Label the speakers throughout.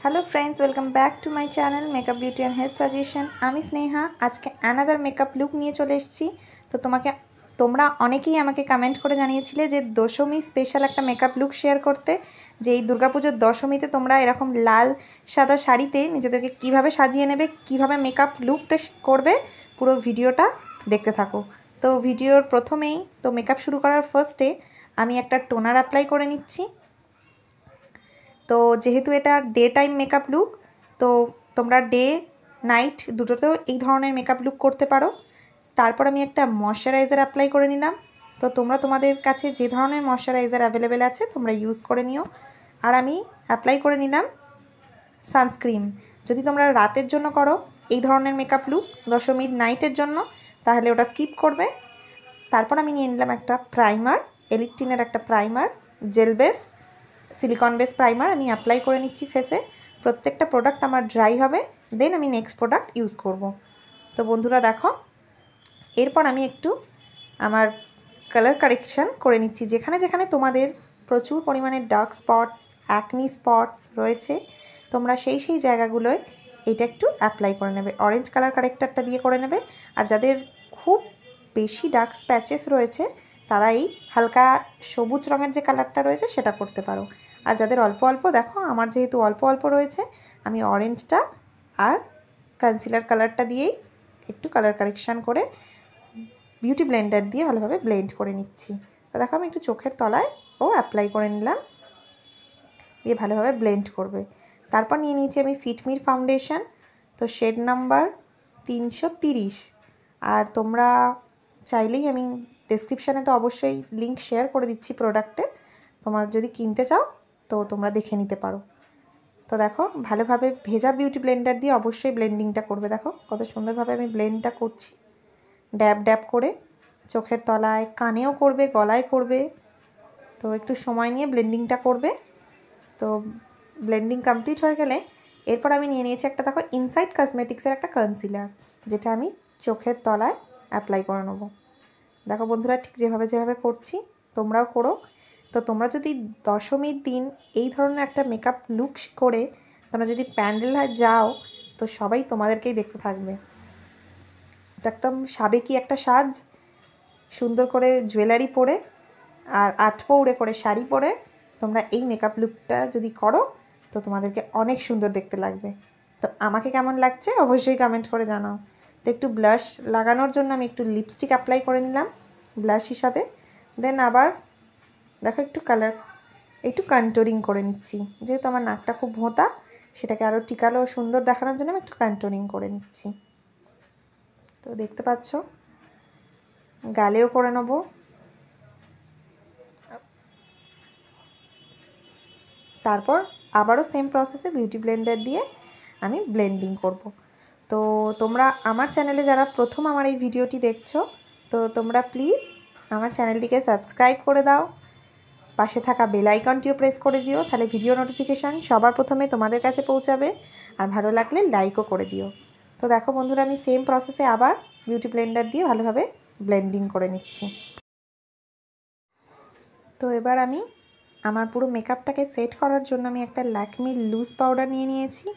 Speaker 1: Hello friends, welcome back to my channel makeup beauty and health suggestion. आमी स्नेहा आज के अनादार makeup look निये चले एसेछि। तो তোমরা অনেকেই আমাকে কমেন্ট করে জানিয়েছিলে যে দশমী স্পেশাল একটা মেকআপ লুক শেয়ার করতে, যে এই দুর্গাপুজোর দশমীতে তোমরা এরকম লাল সাদা শাড়িতে নিজেদেরকে কিভাবে সাজিয়ে নেবে, কিভাবে মেকআপ লুকটা করবে, পুরো ভিডিওটা দেখতে থাকো। তো ভিডিওর প্রথমেই তো মেকআপ শুরু করার ফার্স্টে আমি একটা টোনার অ্যাপ্লাই করে নিচ্ছি। তো যেহেতু এটা ডে টাইম মেকআপ লুক, তো তোমরা ডে নাইট দুটোতেও এই ধরনের মেকআপ লুক করতে পারো। তারপর আমি একটা ময়শ্চারাইজার অ্যাপ্লাই করে নিলাম। তো তোমরা তোমাদের কাছে যে ধরনের ময়শ্চারাইজার অ্যাভেলেবেল আছে তোমরা ইউজ করে নিও। আর আমি অ্যাপ্লাই করে নিলাম সানস্ক্রিন। যদি তোমরা রাতের জন্য করো এই ধরনের মেকআপ লুক দশমীর নাইটের জন্য, তাহলে ওটা স্কিপ করবে। তারপর আমি নিয়ে নিলাম একটা প্রাইমার, এলিকটিনের একটা primer, gel base silicone base primer আমি অ্যাপ্লাই করে নিচ্ছি ফেসে। প্রত্যেকটা প্রোডাক্ট আমার ড্রাই হবে, দেন আমি নেক্সট প্রোডাক্ট ইউজ করব। তো বন্ধুরা দেখো, এরপর আমি একটু আমার কালার কারেকশান করে নিচ্ছি। যেখানে যেখানে তোমাদের প্রচুর পরিমাণে ডার্ক স্পটস, অ্যাকনি স্পটস রয়েছে, তোমরা সেই সেই জায়গাগুলোয় এটা একটু অ্যাপ্লাই করে নেবে। অরেঞ্জ কালার কারেক্টারটা দিয়ে করে নেবে। আর যাদের খুব বেশি ডার্ক স্প্যাচেস রয়েছে তারা এই হালকা সবুজ রঙের যে কালারটা রয়েছে সেটা করতে পারো। আর যাদের অল্প অল্প, দেখো আমার যেহেতু অল্প অল্প রয়েছে, আমি অরেঞ্জটা আর কনসিলার কালারটা দিয়েই একটু কালার কারেকশান করে বিউটি ব্লেন্ডার দিয়ে ভালোভাবে ব্লেন্ড করে নিচ্ছি। তো দেখো আমি একটু চোখের তলায় অ্যাপ্লাই করে নিলাম, দিয়ে ভালোভাবে ব্লেন্ড করবে। তারপর নিয়ে নিয়েছি আমি ফিটমির ফাউন্ডেশন, তো শেড নাম্বার 330। আর তোমরা চাইলেই আমি ডেসক্রিপশানে তো অবশ্যই লিঙ্ক শেয়ার করে দিচ্ছি প্রোডাক্টের, তোমরা যদি কিনতে চাও তো তোমরা দেখে নিতে পারো। তো দেখো ভালোভাবে ভেজা বিউটি ব্লেন্ডার দিয়ে অবশ্যই ব্লেন্ডিংটা করবে। দেখো কত সুন্দরভাবে আমি ব্লেন্ডটা করছি, ড্যাব ড্যাব করে চোখের তলায়, কানেও করবে, গলায় করবে। তো একটু সময় নিয়ে ব্লেন্ডিংটা করবে। তো ব্লেন্ডিং কমপ্লিট হয়ে গেলে এরপর আমি নিয়ে নিয়েছি একটা, দেখো ইনসাইড কসমেটিক্সের একটা কনসিলার, যেটা আমি চোখের তলায় অ্যাপ্লাই করে নেব। দেখো বন্ধুরা, ঠিক যেভাবে যেভাবে করছি তোমরাও করো। তো তোমরা যদি দশমীর দিন এই ধরনের একটা মেকআপ লুক করে তোমরা যদি প্যান্ডেলে যাও, তো সবাই তোমাদেরকেই দেখতে থাকবে। একদম সাবেকি একটা সাজ, সুন্দর করে জুয়েলারি পরে আর আটপৌড়ে করে শাড়ি পরে তোমরা এই মেকআপ লুকটা যদি করো তো তোমাদেরকে অনেক সুন্দর দেখতে লাগবে। তো আমাকে কেমন লাগছে অবশ্যই কমেন্ট করে জানাও। তো একটু ব্লাশ লাগানোর জন্য আমি একটু লিপস্টিক অ্যাপ্লাই করে নিলাম ব্লাশ হিসাবে। দেন আবার দেখো একটু কন্ট্যুরিং করে নিচ্ছি। যেহেতু আমার নাকটা খুব ভোঁতা, সেটাকে আরও টিকালো সুন্দর দেখানোর জন্য আমি একটু কন্ট্যুরিং করে নিচ্ছি। তো দেখতে পাচ্ছ, গালেও করে নেব। তারপর আবারও সেম প্রসেসে বিউটি ব্লেন্ডার দিয়ে আমি ব্লেন্ডিং করব। তো তোমরা আমার চ্যানেলে যারা প্রথম আমার এই ভিডিওটি দেখছো, তো তোমরা প্লিজ আমার চ্যানেলটিকে সাবস্ক্রাইব করে দাও, পাশে থাকা বেল আইকনটিও প্রেস করে দিও, তাহলে ভিডিও নোটিফিকেশান সবার প্রথমে তোমাদের কাছে পৌঁছাবে। আর ভালো লাগলে লাইকও করে দিও। তো দেখো বন্ধুরা, আমি সেম প্রসেসে আবার বিউটি ব্লেন্ডার দিয়ে ভালোভাবে ব্লেন্ডিং করে নিচ্ছি। তো এবার আমি আমার পুরো মেকআপটাকে সেট করার জন্য আমি একটা ল্যাকমি লুজ পাউডার নিয়ে নিয়েছি।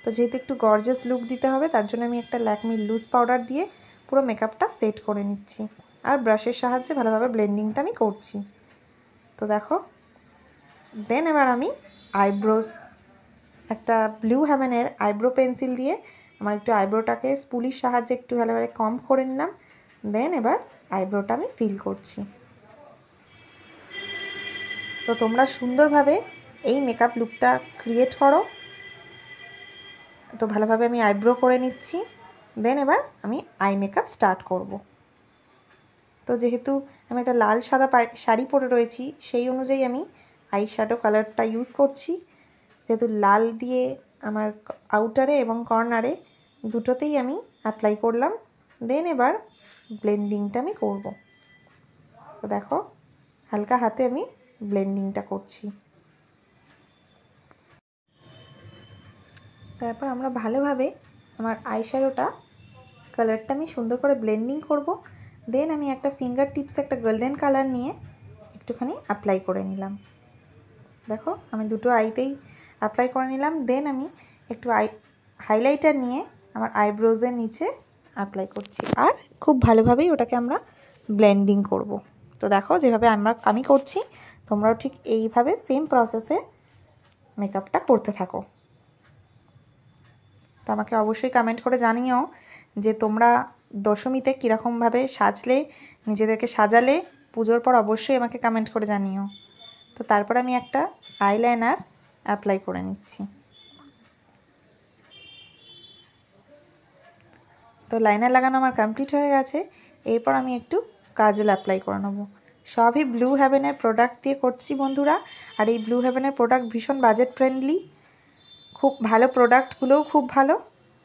Speaker 1: তো যেহেতু একটু গর্জাস লুক দিতে হবে, তার জন্য আমি একটা ল্যাকমি লুজ পাউডার দিয়ে পুরো মেকআপটা সেট করে নিচ্ছি। আর ব্রাশের সাহায্যে ভালোভাবে ব্লেন্ডিংটা আমি করছি। তো দেখো, দেন এবার আমি আইব্রোস, একটা ব্লু হ্যাভেনের আইব্রো পেন্সিল দিয়ে আমার একটু আইব্রোটাকে স্পুলির সাহায্যে একটু ভালোভাবে কম্ব করে নিলাম। দেন এবার আইব্রোটা আমি ফিল করছি। তো তোমরা সুন্দরভাবে এই মেকআপ লুকটা ক্রিয়েট করো। তো ভালোভাবে আমি আইব্রো করে নিচ্ছি। দেন এবার আমি আই মেকআপ স্টার্ট করব। তো যেহেতু আমি একটা লাল সাদা শাড়ি পরে রয়েছি, সেই অনুযায়ী আমি আই শ্যাডো কালারটা ইউজ করছি। যেহেতু লাল দিয়ে আমার আউটারে এবং কর্নারে দুটোতেই আমি অ্যাপ্লাই করলাম। দেন এবার ব্লেন্ডিংটা আমি করব। তো দেখো হালকা হাতে আমি ব্লেন্ডিংটা করছি। তারপর আমরা ভালোভাবে আমার আইশ্যাডোটা কালারটা আমি সুন্দর করে ব্লেন্ডিং করব। দেন আমি একটা ফিঙ্গার টিপসে একটা গোল্ডেন কালার নিয়ে একটুখানি অ্যাপ্লাই করে নিলাম। দেখো আমি দুটো আইতেই অ্যাপ্লাই করে নিলাম। দেন আমি একটু হাইলাইটার নিয়ে আমার আইব্রোজের নিচে অ্যাপ্লাই করছি, আর খুব ভালোভাবেই ওটাকে আমরা ব্লেন্ডিং করব। তো দেখো যেভাবে আমি করছি তোমরাও ঠিক এইভাবে সেম প্রসেসে মেকআপটা করতে থাকো। তো আমাকে অবশ্যই কমেন্ট করে জানিও যে তোমরা দশমীতে কীরকমভাবে সাজলে, নিজেদেরকে সাজালে পুজোর পর অবশ্যই আমাকে কমেন্ট করে জানিও। তো তারপর আমি একটা আইলাইনার অ্যাপ্লাই করে নিচ্ছি। তো লাইনার লাগানো আমার কমপ্লিট হয়ে গেছে। এরপর আমি একটু কাজল অ্যাপ্লাই করে নেব। সবই ব্লু হেভেনের প্রোডাক্ট দিয়ে করছি বন্ধুরা, আর এই ব্লু হেভেনের প্রোডাক্ট ভীষণ বাজেট ফ্রেন্ডলি, খুব ভালো, প্রোডাক্টগুলোও খুব ভালো।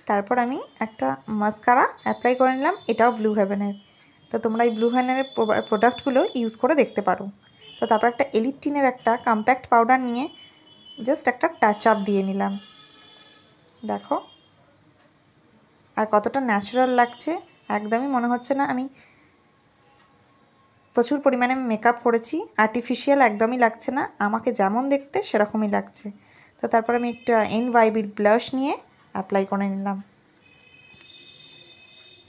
Speaker 1: তারপর আমি একটা মাস্কারা অ্যাপ্লাই করে নিলাম, এটাও ব্লু হেভেনের। তো তোমরা এই ব্লু হেভেনের প্রোডাক্টগুলো ইউজ করে দেখতে পারো। তো তারপর একটা এলিটিনের একটা কম্প্যাক্ট পাউডার নিয়ে জাস্ট একটা টাচ আপ দিয়ে নিলাম। দেখো আর কতটা ন্যাচারাল লাগছে, একদমই মনে হচ্ছে না আমি প্রচুর পরিমাণে মেকআপ করেছি, আর্টিফিশিয়াল একদমই লাগছে না, আমাকে যেমন দেখতে সেরকমই লাগছে। তো তারপর আমি একটা NYBর ব্লাশ নিয়ে অ্যাপ্লাই করে নিলাম।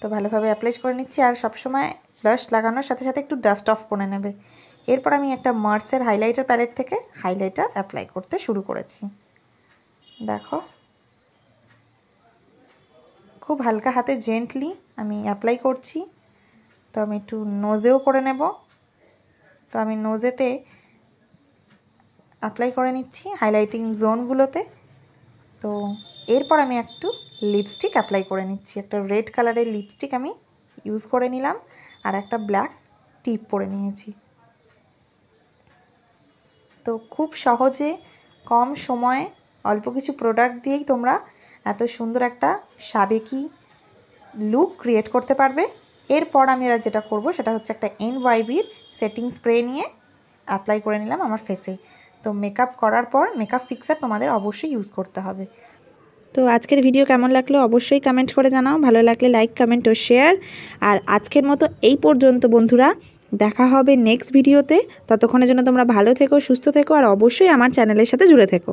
Speaker 1: তো ভালোভাবে অ্যাপ্লাই করে নিচ্ছি, আর সবসময় ব্লাশ লাগানোর সাথে সাথে একটু ডাস্ট অফ করে নেবে। এরপর আমি একটা মার্সের হাইলাইটার প্যালেট থেকে হাইলাইটার অ্যাপ্লাই করতে শুরু করেছি। দেখো খুব হালকা হাতে জেন্টলি আমি অ্যাপ্লাই করছি। তো আমি একটু নোজেও করে নেব। তো আমি নোজেতে অ্যাপ্লাই করে নিচ্ছি হাইলাইটিং জোনগুলোতে। তো এরপর আমি একটু লিপস্টিক অ্যাপ্লাই করে নিচ্ছি, একটা রেড কালারের লিপস্টিক আমি ইউজ করে নিলাম, আর একটা ব্ল্যাক টিপ পরে নিয়েছি। তো খুব সহজে কম সময়ে অল্প কিছু প্রোডাক্ট দিয়েই তোমরা এত সুন্দর একটা সাবেকি লুক ক্রিয়েট করতে পারবে। এরপর আমি যেটা করব সেটা হচ্ছে একটা NYBর সেটিং স্প্রে নিয়ে অ্যাপ্লাই করে নিলাম আমার ফেসে। তো মেকআপ করার পর মেকআপ ফিক্সার তোমাদের অবশ্যই ইউজ করতে হবে। তো আজকের ভিডিও কেমন লাগলো অবশ্যই কমেন্ট করে জানাও, ভালো লাগলে লাইক, কমেন্ট ও শেয়ার। আর আজকের মতো এই পর্যন্ত বন্ধুরা, দেখা হবে নেক্সট ভিডিওতে। ততক্ষণের জন্য তোমরা ভালো থেকো, সুস্থ থেকো, আর অবশ্যই আমার চ্যানেলের সাথে জুড়ে থেকো।